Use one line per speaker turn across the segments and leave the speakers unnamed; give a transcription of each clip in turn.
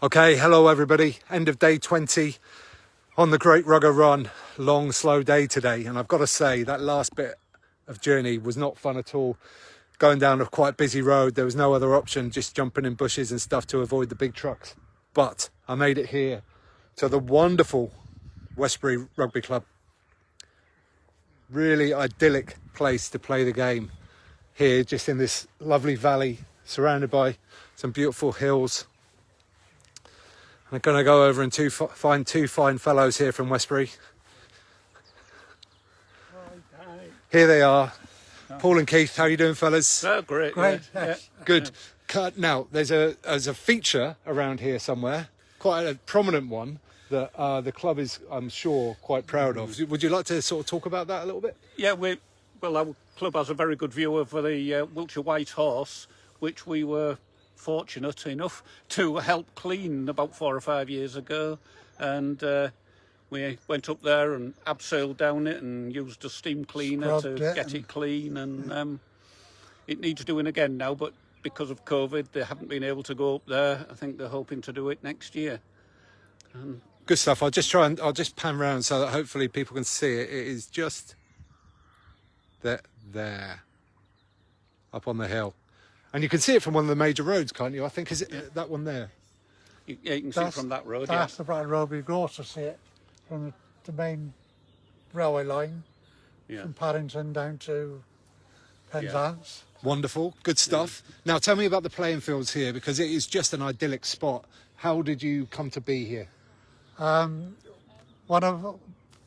Okay, hello everybody. End of day 20 on the Great Rugger Run. Long, slow day today. And I've got to say, that last bit of journey was not fun at all. Going down a quite busy road, there was no other option, just jumping in bushes and stuff to avoid the big trucks. But I made it here to the wonderful Westbury Rugby Club. Really idyllic place to play the game. Here, just in this lovely valley, surrounded by some beautiful hills. I'm going to go over and find two fine fellows here from Westbury. Here they are. Paul and Keith, how are you doing, fellas?
Oh, great. Yeah.
Good. Now, there's a feature around here somewhere, quite a prominent one, that the club is, I'm sure, quite proud of. Would you like to sort of talk about that a little bit?
Yeah, our club has a very good view of the Wiltshire White Horse, which we were fortunate enough to help clean about 4 or 5 years ago, and we went up there and abseiled down it and used a steam cleaner to get it clean, and it needs doing again now, but because of COVID they haven't been able to go up there. I think they're hoping to do it next year.
Good stuff. I'll just pan round so that hopefully people can see it. It is just there up on the hill. And you can see it from one of the major roads, can't you? I think, is it that one there?
Yeah, you can see it from that road.
That's the Brad Road. We can also see it from the main railway line, from Paddington down to Penzance.
Wonderful, good stuff. Now tell me about the playing fields here, because it is just an idyllic spot. How did you come to be here?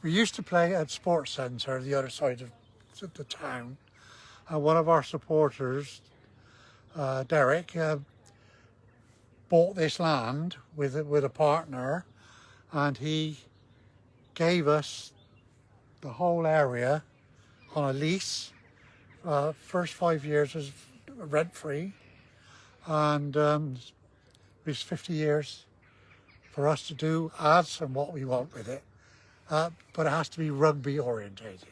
We used to play at Sports Centre, the other side of the town, and one of our supporters, Derek, bought this land with a partner, and he gave us the whole area on a lease. First 5 years was rent-free, and it was 50 years for us to do as and what we want with it, but it has to be rugby orientated.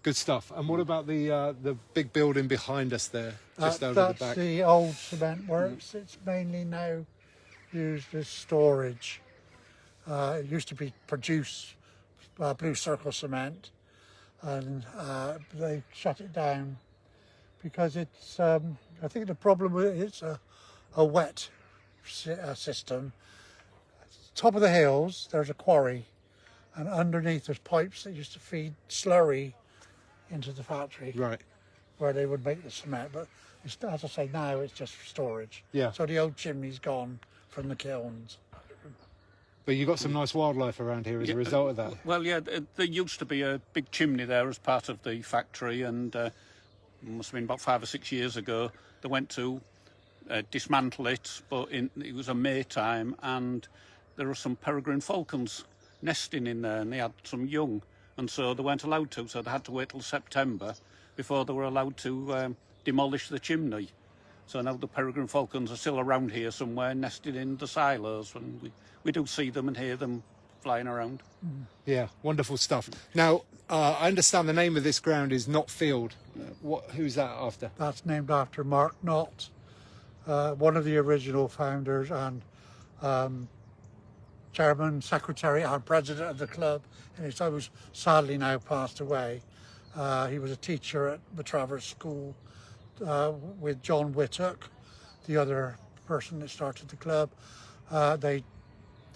Good stuff. And what about the big building behind us there, just over the back?
That's the old cement works. It's mainly now used as storage. It used to be produce Blue Circle cement, and they shut it down because it's. I think the problem with it is a wet system. Top of the hills, there's a quarry, and underneath there's pipes that used to feed slurry into the factory,
right,
where they would make the cement. But it's, as I say, now it's just for storage.
Yeah.
So the old chimney's gone from the kilns.
But you got some nice wildlife around here as a result of that.
Well, yeah, there used to be a big chimney there as part of the factory, and must have been about 5 or 6 years ago. They went to dismantle it, but it was a May time, and there were some peregrine falcons nesting in there, and they had some young. And so they weren't allowed to, so they had to wait till September before they were allowed to demolish the chimney. So now the peregrine falcons are still around here somewhere, nested in the silos, and we do see them and hear them flying around.
Yeah, wonderful stuff. Now, I understand the name of this ground is Knott Field. Who's that after?
That's named after Mark Knott, one of the original founders and chairman, secretary and president of the club. And he's always sadly now passed away. He was a teacher at the Travers School with John Whittock, the other person that started the club. They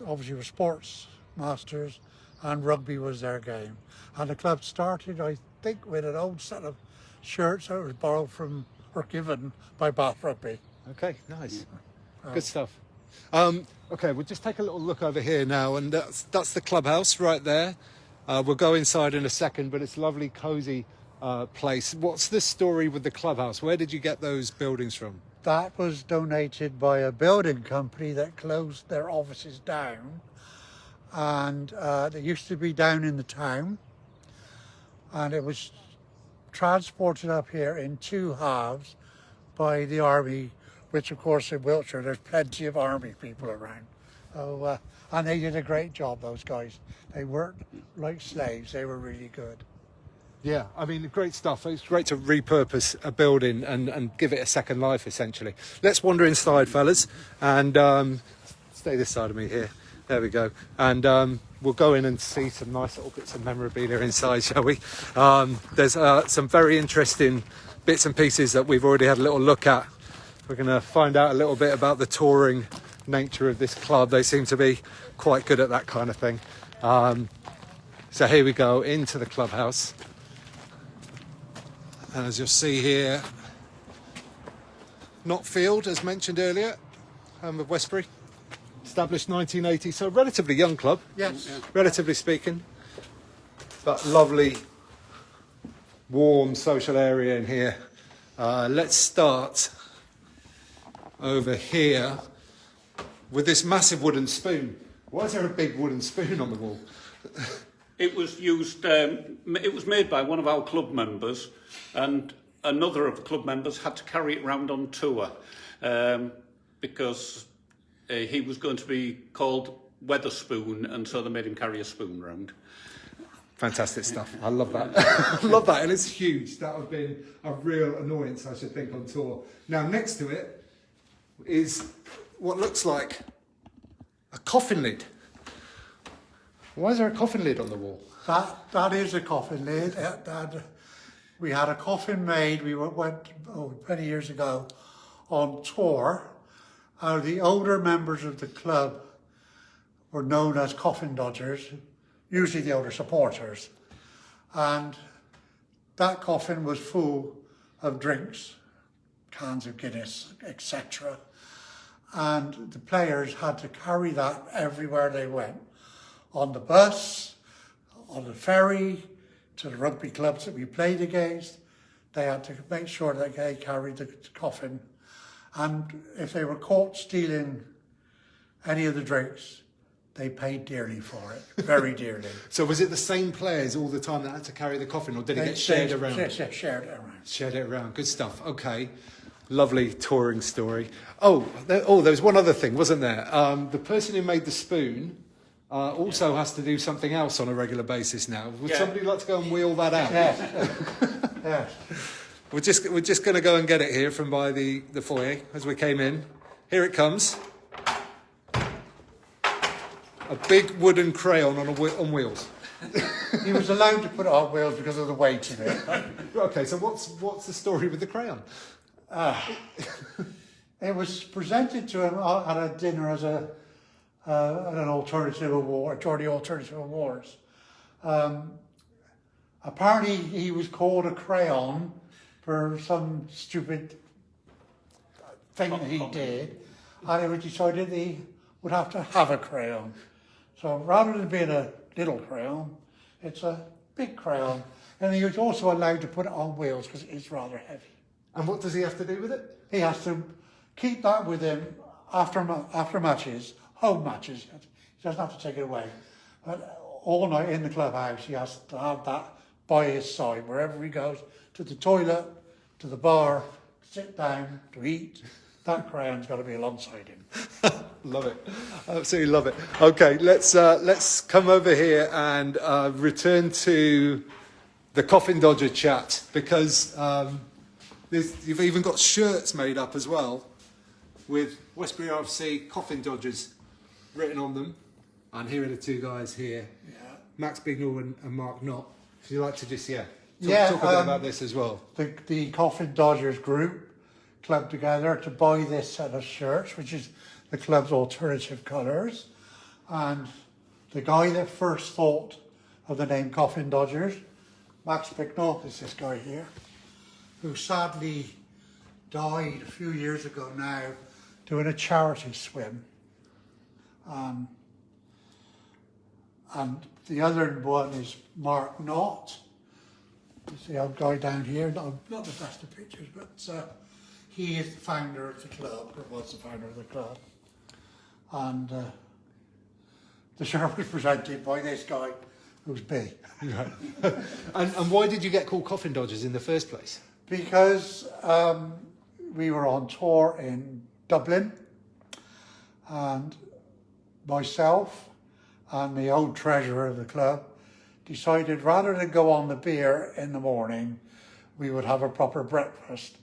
obviously were sports masters, and rugby was their game. And the club started, I think, with an old set of shirts that was borrowed from or given by Bath Rugby.
Okay, nice. Good stuff. Okay, we'll just take a little look over here now, and that's the clubhouse right there. We'll go inside in a second, but it's a lovely, cosy place. What's the story with the clubhouse? Where did you get those buildings from?
That was donated by a building company that closed their offices down, and they used to be down in the town, and it was transported up here in 2 halves by the army, which of course in Wiltshire there's plenty of army people around. So, and they did a great job, those guys. They worked like slaves. They were really good.
Yeah, I mean, great stuff. It's great to repurpose a building and give it a second life, essentially. Let's wander inside, fellas, and stay this side of me here. There we go. And we'll go in and see some nice little bits of memorabilia inside, shall we? There's some very interesting bits and pieces that we've already had a little look at. We're going to find out a little bit about the touring nature of this club. They seem to be quite good at that kind of thing. So here we go into the clubhouse. And as you'll see here, Knotfield, as mentioned earlier, home of Westbury, established 1980, so a relatively young club.
Yes.
Relatively speaking. But lovely, warm social area in here. Let's start over here with this massive wooden spoon. Why is there a big wooden spoon on the wall?
It was used. It was made by one of our club members, and another of the club members had to carry it round on tour because he was going to be called Weatherspoon, and so they made him carry a spoon round.
Fantastic stuff. I love that. I love that, and it's huge. That would have been a real annoyance, I should think, on tour. Now, next to it is what looks like a coffin lid. Why is there a coffin lid on the wall?
That is a coffin lid. We had a coffin made. We went 20 years ago on tour. The older members of the club were known as coffin dodgers, usually the older supporters. And that coffin was full of drinks, cans of Guinness, etc. And the players had to carry that everywhere they went. On the bus, on the ferry, to the rugby clubs that we played against, they had to make sure that they carried the coffin. And if they were caught stealing any of the drinks, they paid dearly for it, very dearly.
So was it the same players all the time that had to carry the coffin, or did it get shared around?
Shared it around.
Shared it around. Good stuff. Okay. Lovely touring story. There was one other thing, wasn't there? The person who made the spoon also has to do something else on a regular basis now. Would somebody like to go and wheel that out?
Yes. Yes.
We're just going to go and get it here from by the foyer as we came in. Here it comes. A big wooden crayon on wheels.
He was allowed to put it on wheels because of the weight in it.
Okay, so what's the story with the crayon?
It was presented to him at a dinner as an alternative award, Geordie Alternative Awards. Apparently he was called a crayon for some stupid thing that he did, and it was decided that he would have to have a crayon. So rather than being a little crayon, it's a big crayon. And he was also allowed to put it on wheels because it is rather heavy.
And what does he have to do with it?
He has to keep that with him after matches, home matches. He doesn't have to take it away. But all night in the clubhouse, he has to have that by his side, wherever he goes, to the toilet, to the bar, sit down, to eat. That crayon's got to be alongside him.
Love it. Absolutely love it. Okay, let's come over here and return to the Coffin Dodger chat, because you've even got shirts made up as well with Westbury RFC Coffin Dodgers written on them. And here are the two guys here, Max Bignall and Mark Knott. If you'd like to just talk a bit about this as well.
The Coffin Dodgers group clubbed together to buy this set of shirts, which is the club's alternative colours. And the guy that first thought of the name Coffin Dodgers, Max Bignall, is this guy here, who sadly died a few years ago now doing a charity swim. And the other one is Mark Knott. It's the old guy down here, not the best of pictures, but he is the founder of the club, or was the founder of the club. And the shirt was presented by this guy, who's B.
Right. And why did you get called Coffin Dodgers in the first place?
Because we were on tour in Dublin, and myself and the old treasurer of the club decided rather than go on the beer in the morning, we would have a proper breakfast.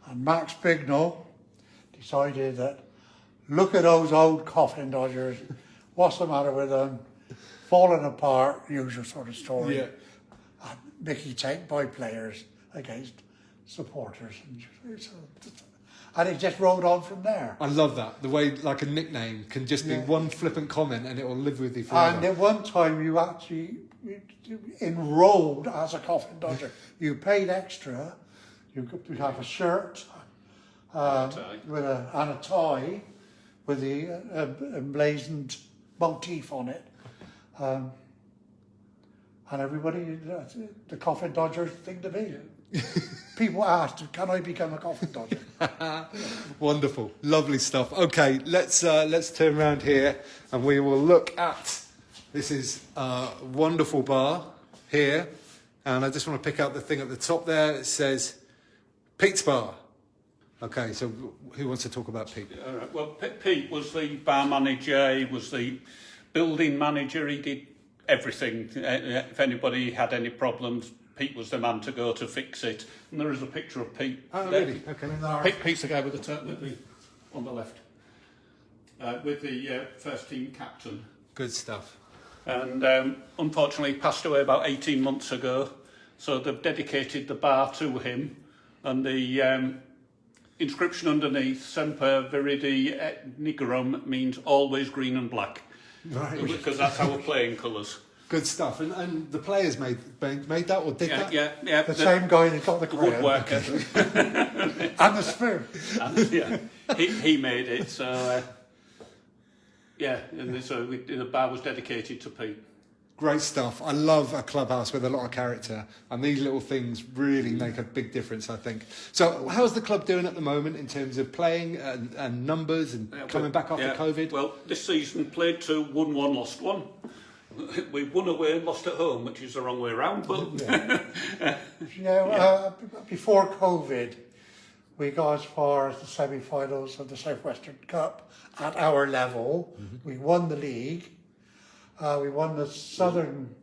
And Max Bignell decided that, look at those old coffin dodgers, what's the matter with them? Falling apart, usual sort of story.
Yeah.
And Mickey take by players against supporters. And it just rolled on from there.
I love that. The way like a nickname can just be one flippant comment and it will live with you forever.
And at one time you actually enrolled as a coffin dodger. You paid extra. You could have a shirt and a tie with the emblazoned motif on it. And everybody, the coffin dodger thing to be. People asked, can I become a coffin dodger?
Wonderful, lovely stuff. Okay, let's turn around here and we will look at, this is a wonderful bar here, and I just want to pick out the thing at the top there that says Pete's Bar. Okay, so who wants to talk about Pete?
All right. Well, Pete was the bar manager, he was the building manager, he did everything. If anybody had any problems, Pete was the man to go to fix it. And there is a picture of Pete.
Oh,
there.
really? Okay.
Pete's the guy with the on the left, with the first team captain.
Good stuff.
And unfortunately he passed away about 18 months ago, so they've dedicated the bar to him, and the inscription underneath, Semper Viridi et Nigrum, means always green and black,
Right.
because that's our playing colours.
Good stuff. And the players made that or did that?
Yeah.
The same guy that got the crown.
Woodworker.
And the spoon.
And, yeah, he made it, so and so the bar was dedicated to Pete.
Great stuff. I love a clubhouse with a lot of character, and these little things really make a big difference, I think. So how's the club doing at the moment in terms of playing and numbers and coming back after COVID?
Well, this season played 2, won 1, lost 1. We won away and lost at home, which is the wrong way around, but
Before COVID, we got as far as the semi-finals of the Southwestern Cup at our level. Mm-hmm. We won the league. We won the Southern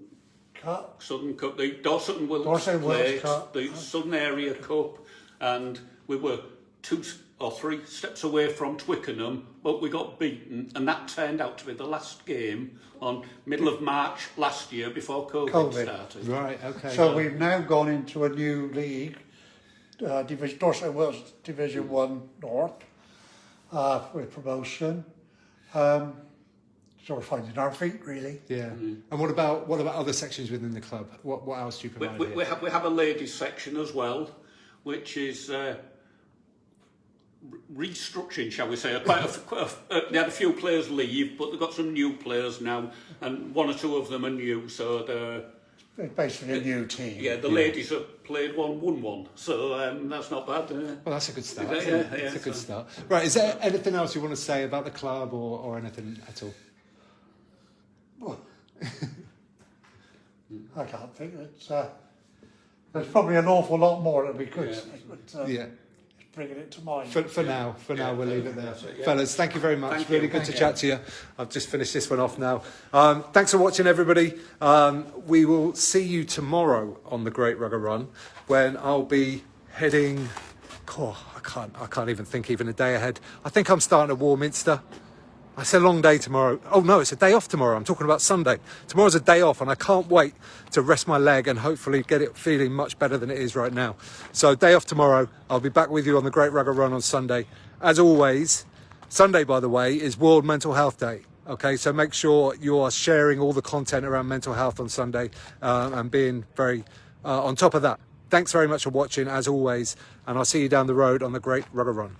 Cup.
Southern Cup, the Dorset Wilts Plate, the Southern Area Cup, and we were 2 or 3 steps away from Twickenham, but we got beaten, and that turned out to be the last game on middle of March last year before COVID started.
Right, okay.
So we've now gone into a new league, Dorset Wilts Division 1 North, with promotion. So we're finding our feet, really.
Yeah. Mm-hmm. And what about other sections within the club? What else do you provide?
We have a ladies section as well, which is restructuring, shall we say. They had a few players leave, but they've got some new players now, and 1 or 2 of them are new, so they're
basically a new team.
Yeah, the ladies have played 1, won 1, so that's not bad.
Well, that's a good start.
It's
a good start. Right, is there anything else you want to say about the club or anything at all?
Well, I can't think. There's probably an awful lot more that we could say, but bringing it to mind.
For now, we'll leave it there. Fellas, thank you very much. Really good to chat to you. I've just finished this one off now. Thanks for watching, everybody. We will see you tomorrow on the Great Rugger Run, when I'll be heading... I can't even think even a day ahead. I think I'm starting at Warminster. It's a long day tomorrow. Oh no, it's a day off tomorrow. I'm talking about Sunday. Tomorrow's a day off, and I can't wait to rest my leg and hopefully get it feeling much better than it is right now. So day off tomorrow. I'll be back with you on the Great Rugger Run on Sunday. As always, Sunday, by the way, is World Mental Health Day. Okay, so make sure you are sharing all the content around mental health on Sunday and being very on top of that. Thanks very much for watching, as always, and I'll see you down the road on the Great Rugger Run.